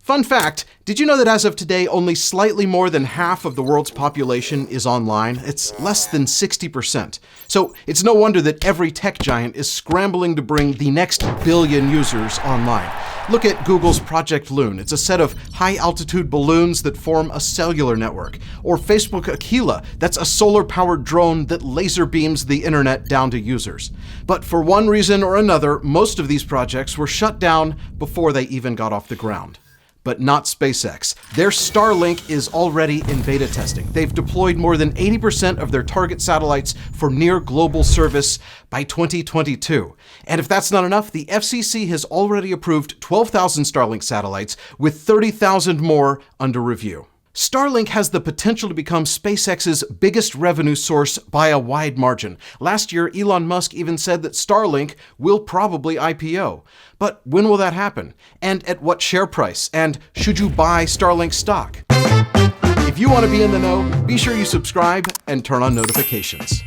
Fun fact, did you know that as of today, only slightly more than half of the world's population is online? It's less than 60%. So it's no wonder that every tech giant is scrambling to bring the next billion users online. Look at Google's Project Loon. It's a set of high-altitude balloons that form a cellular network. Or Facebook Aquila, that's a solar-powered drone that laser beams the internet down to users. But for one reason or another, most of these projects were shut down before they even got off the ground. But not SpaceX. Their Starlink is already in beta testing. They've deployed more than 80% of their target satellites for near global service by 2022. And if that's not enough, the FCC has already approved 12,000 Starlink satellites, with 30,000 more under review. Starlink has the potential to become SpaceX's biggest revenue source by a wide margin. Last year, Elon Musk even said that Starlink will probably IPO. But when will that happen? And at what share price? And should you buy Starlink stock? If you want to be in the know, be sure you subscribe and turn on notifications.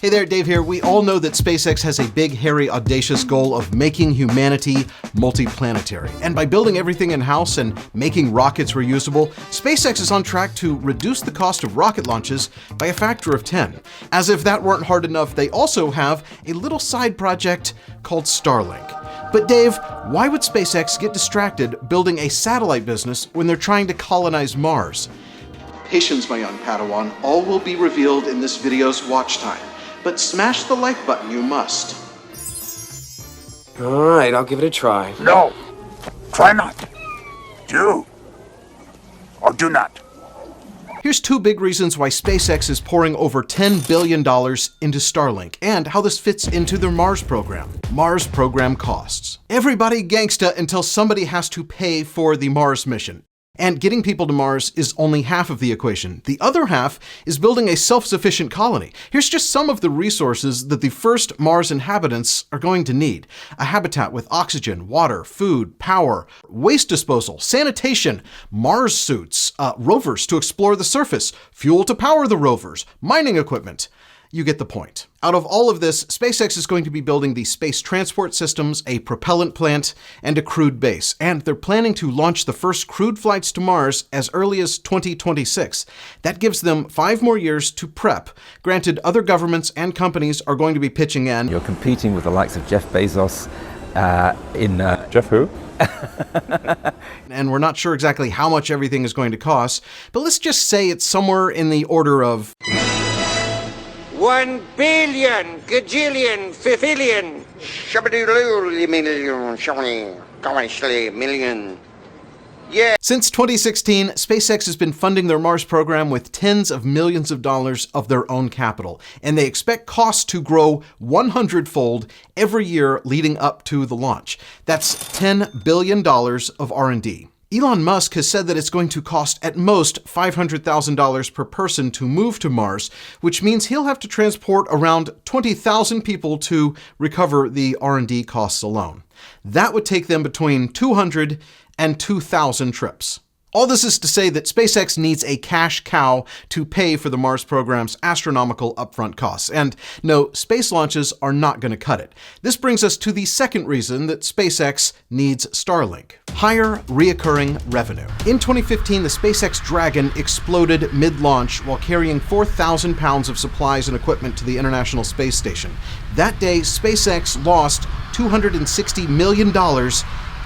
Hey there, Dave here. We all know that SpaceX has a big, hairy, audacious goal of making humanity multiplanetary. And by building everything in-house and making rockets reusable, SpaceX is on track to reduce the cost of rocket launches by a factor of 10. As if that weren't hard enough, they also have a little side project called Starlink. But Dave, why would SpaceX get distracted building a satellite business when they're trying to colonize Mars? Patience, my young Padawan. All will be revealed in this video's watch time. But smash the like button, you must. All right, I'll give it a try. No, try not. Do or do not. Here's two big reasons why SpaceX is pouring over $10 billion into Starlink and how this fits into their Mars program. Mars program costs. Everybody gangsta until somebody has to pay for the Mars mission. And getting people to Mars is only half of the equation. The other half is building a self-sufficient colony. Here's just some of the resources that the first Mars inhabitants are going to need. A habitat with oxygen, water, food, power, waste disposal, sanitation, Mars suits, rovers to explore the surface, fuel to power the rovers, mining equipment. You get the point. Out of all of this, SpaceX is going to be building the space transport systems, a propellant plant, and a crewed base. And they're planning to launch the first crewed flights to Mars as early as 2026. That gives them 5 more years to prep. Granted, other governments and companies are going to be pitching in. You're competing with the likes of Jeff Bezos Jeff who? And we're not sure exactly how much everything is going to cost, but let's just say it's somewhere in the order of 1 billion, gajillion, fifillion, million. Yeah. Since 2016, SpaceX has been funding their Mars program with tens of millions of dollars of their own capital, and they expect costs to grow 100-fold every year leading up to the launch. That's $10 billion of R&D. Elon Musk has said that it's going to cost at most $500,000 per person to move to Mars, which means he'll have to transport around 20,000 people to recover the R&D costs alone. That would take them between 200 and 2,000 trips. All this is to say that SpaceX needs a cash cow to pay for the Mars program's astronomical upfront costs. And no, space launches are not going to cut it. This brings us to the second reason that SpaceX needs Starlink: higher reoccurring revenue. In 2015, the SpaceX Dragon exploded mid-launch while carrying 4,000 pounds of supplies and equipment to the International Space Station. That day, SpaceX lost $260 million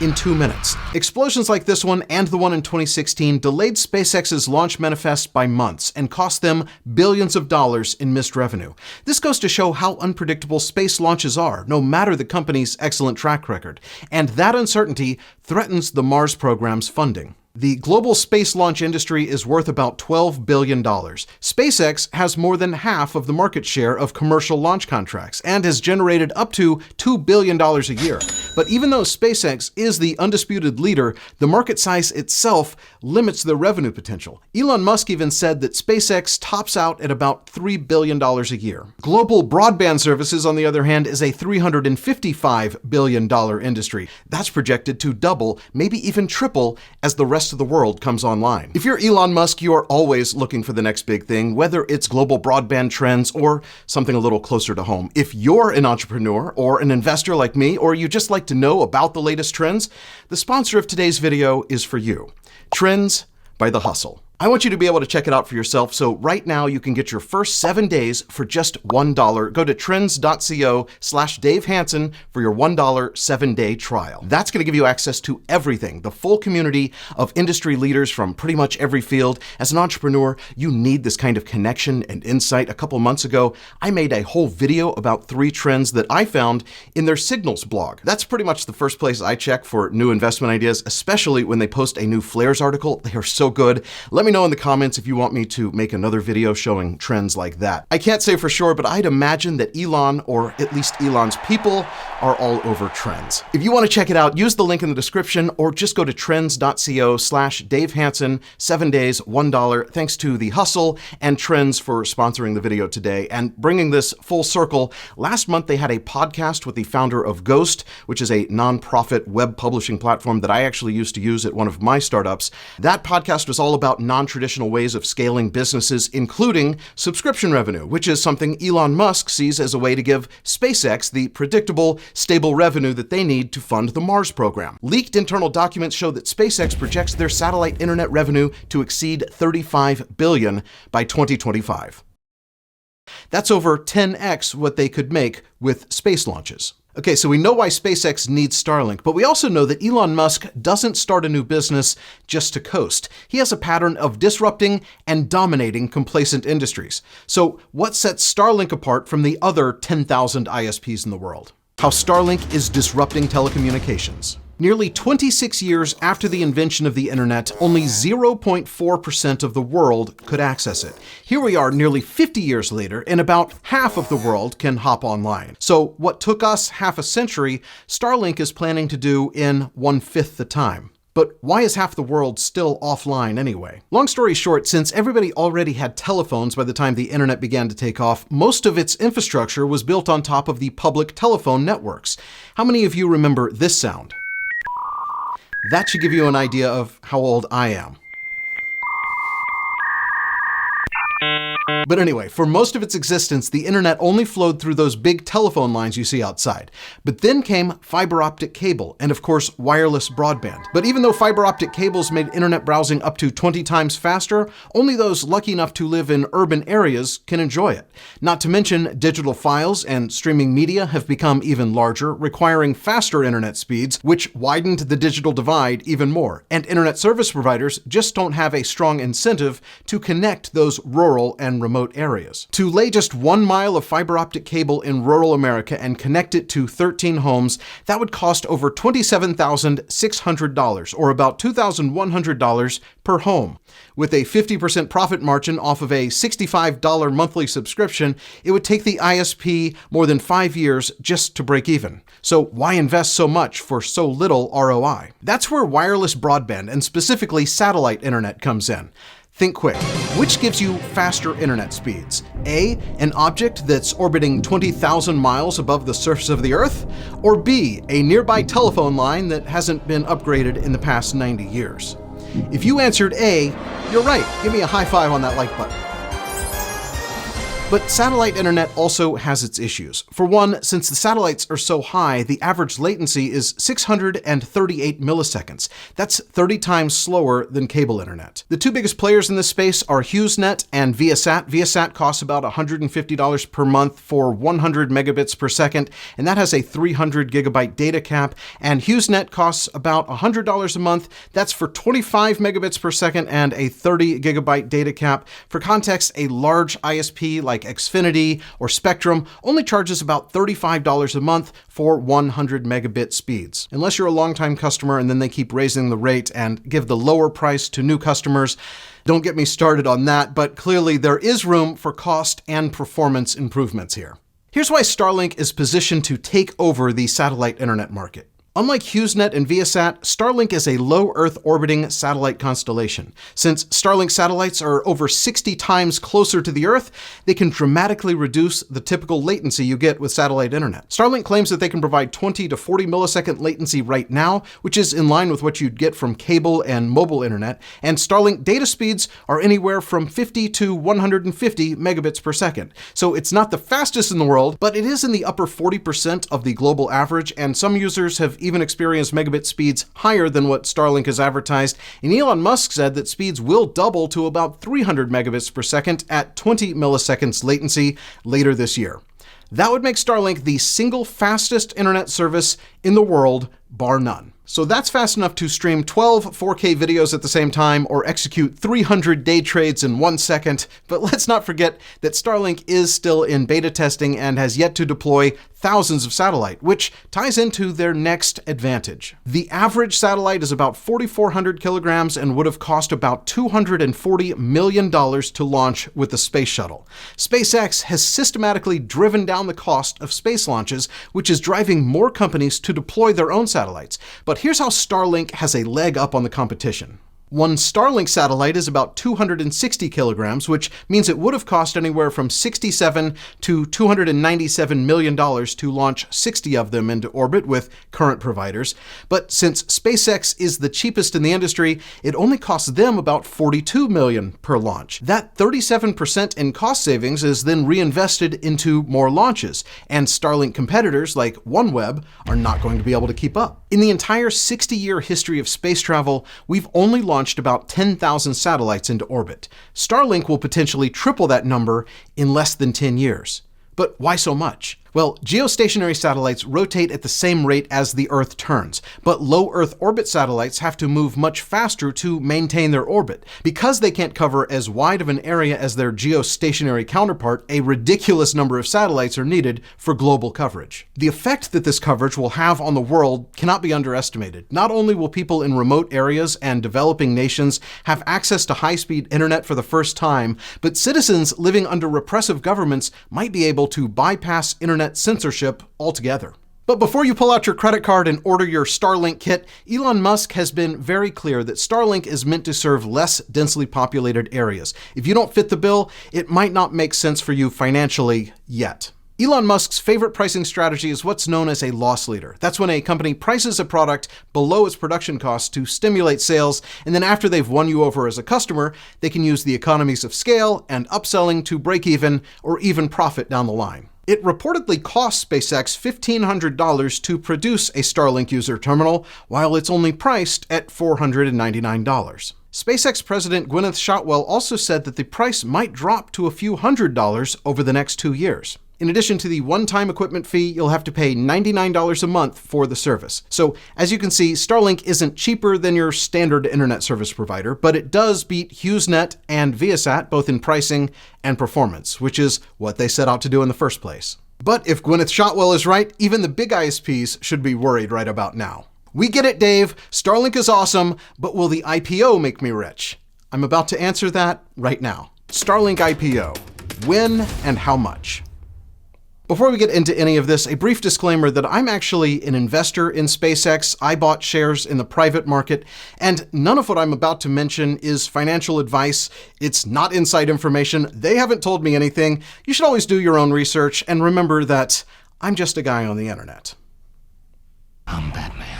in 2 minutes. Explosions like this one and the one in 2016 delayed SpaceX's launch manifest by months and cost them billions of dollars in missed revenue. This goes to show how unpredictable space launches are, no matter the company's excellent track record. And that uncertainty threatens the Mars program's funding. The global space launch industry is worth about $12 billion. SpaceX has more than half of the market share of commercial launch contracts and has generated up to $2 billion a year. But even though SpaceX is the undisputed leader, the market size itself limits their revenue potential. Elon Musk even said that SpaceX tops out at about $3 billion a year. Global broadband services, on the other hand, is a $355 billion industry. That's projected to double, maybe even triple, as the rest rest of the world comes online. If you're Elon Musk, you are always looking for the next big thing, whether it's global broadband trends or something a little closer to home. If you're an entrepreneur or an investor like me, or you just like to know about the latest trends, the sponsor of today's video is for you. Trends by The Hustle. I want you to be able to check it out for yourself, so right now you can get your first 7 days for just $1. Go to trends.co/Dave Hansen for your $1 7-day trial. That's going to give you access to everything, the full community of industry leaders from pretty much every field. As an entrepreneur, you need this kind of connection and insight. A couple months ago, I made a whole video about 3 trends that I found in their Signals blog. That's pretty much the first place I check for new investment ideas, especially when they post a new Flares article. They are so good. Let me know in the comments if you want me to make another video showing trends like that. I can't say for sure, but I'd imagine that Elon, or at least Elon's people, are all over trends. If you want to check it out, use the link in the description or just go to trends.co/Dave Hansen, 7 days, $1. Thanks to The Hustle and Trends for sponsoring the video today and bringing this full circle. Last month, they had a podcast with the founder of Ghost, which is a nonprofit web publishing platform that I actually used to use at one of my startups. That podcast was all about non-traditional ways of scaling businesses, including subscription revenue, which is something Elon Musk sees as a way to give SpaceX the predictable, stable revenue that they need to fund the Mars program. Leaked internal documents show that SpaceX projects their satellite internet revenue to exceed $35 billion by 2025. That's over 10x what they could make with space launches. Okay, so we know why SpaceX needs Starlink, but we also know that Elon Musk doesn't start a new business just to coast. He has a pattern of disrupting and dominating complacent industries. So what sets Starlink apart from the other 10,000 ISPs in the world? How Starlink is disrupting telecommunications. Nearly 26 years after the invention of the internet, only 0.4% of the world could access it. Here we are nearly 50 years later, and about half of the world can hop online. So what took us half a century, Starlink is planning to do in 1/5 the time. But why is half the world still offline anyway? Long story short, since everybody already had telephones by the time the internet began to take off, most of its infrastructure was built on top of the public telephone networks. How many of you remember this sound? That should give you an idea of how old I am. But anyway, for most of its existence, the internet only flowed through those big telephone lines you see outside. But then came fiber optic cable and, of course, wireless broadband. But even though fiber optic cables made internet browsing up to 20 times faster, only those lucky enough to live in urban areas can enjoy it. Not to mention, digital files and streaming media have become even larger, requiring faster internet speeds, which widened the digital divide even more. And internet service providers just don't have a strong incentive to connect those rural and remote areas. To lay just 1 mile of fiber optic cable in rural America and connect it to 13 homes, that would cost over $27,600, or about $2,100 per home. With a 50% profit margin off of a $65 monthly subscription, it would take the ISP more than 5 years just to break even. So why invest so much for so little ROI? That's where wireless broadband, and specifically satellite internet, comes in. Think quick. Which gives you faster internet speeds? A, an object that's orbiting 20,000 miles above the surface of the Earth? Or B, a nearby telephone line that hasn't been upgraded in the past 90 years? If you answered A, you're right. Give me a high five on that like button. But satellite internet also has its issues. For one, since the satellites are so high, the average latency is 638 milliseconds. That's 30 times slower than cable internet. The two biggest players in this space are HughesNet and Viasat. Viasat costs about $150 per month for 100 megabits per second, and that has a 300 gigabyte data cap. And HughesNet costs about $100 a month. That's for 25 megabits per second and a 30 gigabyte data cap. For context, a large ISP like Xfinity or Spectrum only charges about $35 a month for 100 megabit speeds. Unless you're a longtime customer and then they keep raising the rate and give the lower price to new customers. Don't get me started on that, but clearly there is room for cost and performance improvements here. Here's why Starlink is positioned to take over the satellite internet market. Unlike HughesNet and Viasat, Starlink is a low Earth orbiting satellite constellation. Since Starlink satellites are over 60 times closer to the Earth, they can dramatically reduce the typical latency you get with satellite internet. Starlink claims that they can provide 20 to 40 millisecond latency right now, which is in line with what you'd get from cable and mobile internet, and Starlink data speeds are anywhere from 50 to 150 megabits per second. So it's not the fastest in the world, but it is in the upper 40% of the global average, and some users have even experienced megabit speeds higher than what Starlink has advertised, and Elon Musk said that speeds will double to about 300 megabits per second at 20 milliseconds latency later this year. That would make Starlink the single fastest internet service in the world, bar none. So that's fast enough to stream 12 4K videos at the same time or execute 300 day trades in 1 second. But let's not forget that Starlink is still in beta testing and has yet to deploy thousands of satellite, which ties into their next advantage. The average satellite is about 4,400 kilograms and would have cost about $240 million to launch with the space shuttle. SpaceX has systematically driven down the cost of space launches, which is driving more companies to deploy their own satellites. But here's how Starlink has a leg up on the competition. One Starlink satellite is about 260 kilograms, which means it would have cost anywhere from $67 to $297 million to launch 60 of them into orbit with current providers. But since SpaceX is the cheapest in the industry, it only costs them about $42 million per launch. That 37% in cost savings is then reinvested into more launches, and Starlink competitors like OneWeb are not going to be able to keep up. In the entire 60-year history of space travel, we've only launched about 10,000 satellites into orbit. Starlink will potentially triple that number in less than 10 years. But why so much? Well, geostationary satellites rotate at the same rate as the Earth turns, but low Earth orbit satellites have to move much faster to maintain their orbit. Because they can't cover as wide of an area as their geostationary counterpart, a ridiculous number of satellites are needed for global coverage. The effect that this coverage will have on the world cannot be underestimated. Not only will people in remote areas and developing nations have access to high-speed internet for the first time, but citizens living under repressive governments might be able to bypass internet censorship altogether. But before you pull out your credit card and order your Starlink kit, Elon Musk has been very clear that Starlink is meant to serve less densely populated areas. If you don't fit the bill, it might not make sense for you financially yet. Elon Musk's favorite pricing strategy is what's known as a loss leader. That's when a company prices a product below its production costs to stimulate sales, and then after they've won you over as a customer, they can use the economies of scale and upselling to break even or even profit down the line. It reportedly costs SpaceX $1,500 to produce a Starlink user terminal, while it's only priced at $499. SpaceX President Gwyneth Shotwell also said that the price might drop to a few $100s over the next 2 years. In addition to the one-time equipment fee, you'll have to pay $99 a month for the service. So as you can see, Starlink isn't cheaper than your standard internet service provider, but it does beat HughesNet and Viasat both in pricing and performance, which is what they set out to do in the first place. But if Gwyneth Shotwell is right, even the big ISPs should be worried right about now. We get it, Dave. Starlink is awesome, but will the IPO make me rich? I'm about to answer that right now. Starlink IPO. When and how much? Before we get into any of this, a brief disclaimer that I'm actually an investor in SpaceX. I bought shares in the private market, and none of what I'm about to mention is financial advice. It's not inside information. They haven't told me anything. You should always do your own research, and remember that I'm just a guy on the internet. I'm Batman.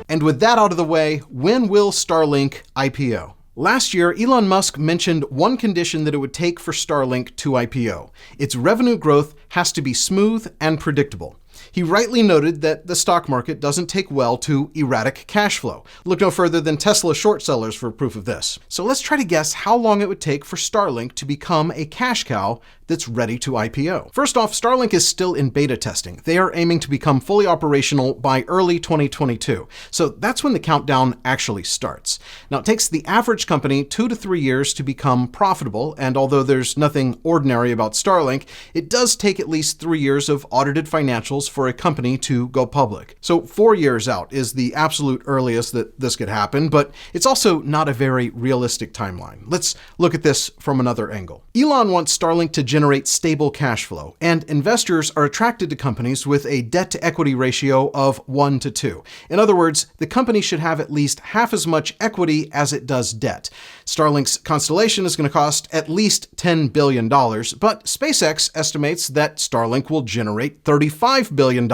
And with that out of the way, when will Starlink IPO? Last year, Elon Musk mentioned one condition that it would take for Starlink to IPO. Its revenue growth has to be smooth and predictable. He rightly noted that the stock market doesn't take well to erratic cash flow. Look no further than Tesla short sellers for proof of this. So let's try to guess how long it would take for Starlink to become a cash cow that's ready to IPO. First off, Starlink is still in beta testing. They are aiming to become fully operational by early 2022. So that's when the countdown actually starts. Now, it takes the average company 2 to 3 years to become profitable, and although there's nothing ordinary about Starlink, it does take at least 3 years of audited financials for a company to go public. So 4 years out is the absolute earliest that this could happen, but it's also not a very realistic timeline. Let's look at this from another angle. Elon wants Starlink to generate generate stable cash flow, and investors are attracted to companies with a debt-to-equity ratio of 1 to 2. In other words, the company should have at least half as much equity as it does debt. Starlink's constellation is going to cost at least $10 billion, but SpaceX estimates that Starlink will generate $35 billion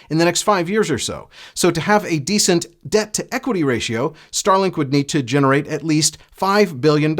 in the next 5 years or so. So to have a decent debt-to-equity ratio, Starlink would need to generate at least $5 billion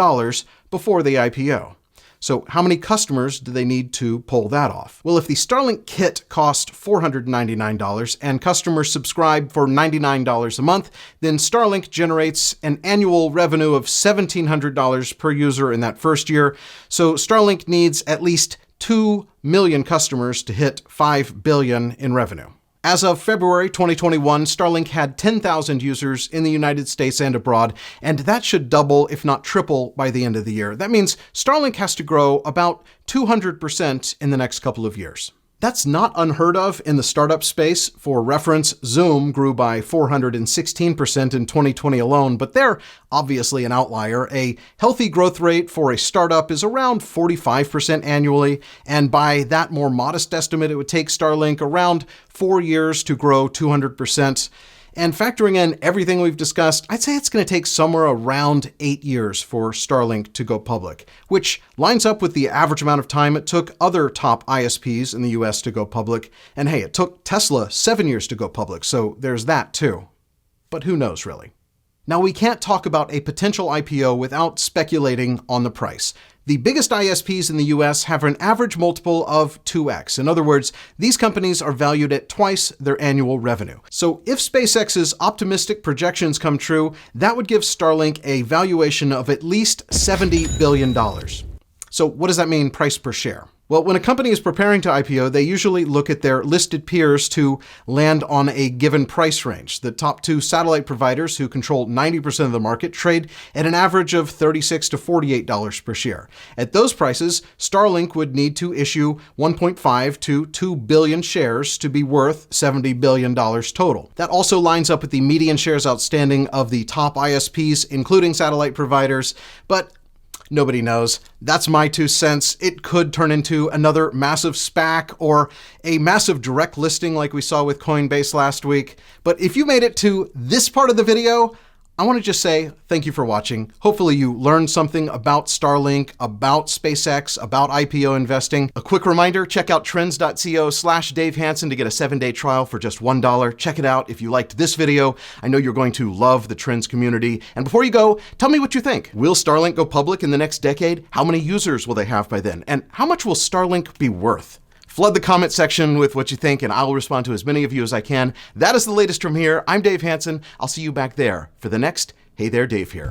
before the IPO. So how many customers do they need to pull that off? Well, if the Starlink kit cost $499 and customers subscribe for $99 a month, then Starlink generates an annual revenue of $1,700 per user in that first year. So Starlink needs at least 2 million customers to hit $5 billion in revenue. As of February 2021, Starlink had 10,000 users in the United States and abroad, and that should double, if not triple, by the end of the year. That means Starlink has to grow about 200% in the next couple of years. That's not unheard of in the startup space. For reference, Zoom grew by 416% in 2020 alone, but they're obviously an outlier. A healthy growth rate for a startup is around 45% annually, and by that more modest estimate, it would take Starlink around 4 years to grow 200%. And factoring in everything we've discussed, I'd say it's going to take somewhere around 8 years for Starlink to go public, which lines up with the average amount of time it took other top ISPs in the US to go public. And hey, it took Tesla 7 years to go public, so there's that too. But who knows, really? Now, we can't talk about a potential IPO without speculating on the price. The biggest ISPs in the US have an average multiple of 2x. In other words, these companies are valued at twice their annual revenue. So if SpaceX's optimistic projections come true, that would give Starlink a valuation of at least $70 billion. So what does that mean price per share? Well, when a company is preparing to IPO, they usually look at their listed peers to land on a given price range. The top 2 satellite providers, who control 90% of the market, trade at an average of $36 to $48 per share. At those prices, Starlink would need to issue 1.5 to 2 billion shares to be worth $70 billion total. That also lines up with the median shares outstanding of the top ISPs, including satellite providers, but nobody knows. That's my 2 cents. It could turn into another massive SPAC or a massive direct listing like we saw with Coinbase last week. But if you made it to this part of the video, I want to just say thank you for watching. Hopefully you learned something about Starlink, about SpaceX, about IPO investing. A quick reminder, check out trends.co/Dave Hansen to get a 7-day trial for just $1. Check it out if you liked this video. I know you're going to love the Trends community. And before you go, tell me what you think. Will Starlink go public in the next decade? How many users will they have by then? And how much will Starlink be worth? Flood the comment section with what you think, and I'll respond to as many of you as I can. That is the latest from here. I'm Dave Hansen. I'll see you back there for the next Hey There, Dave here.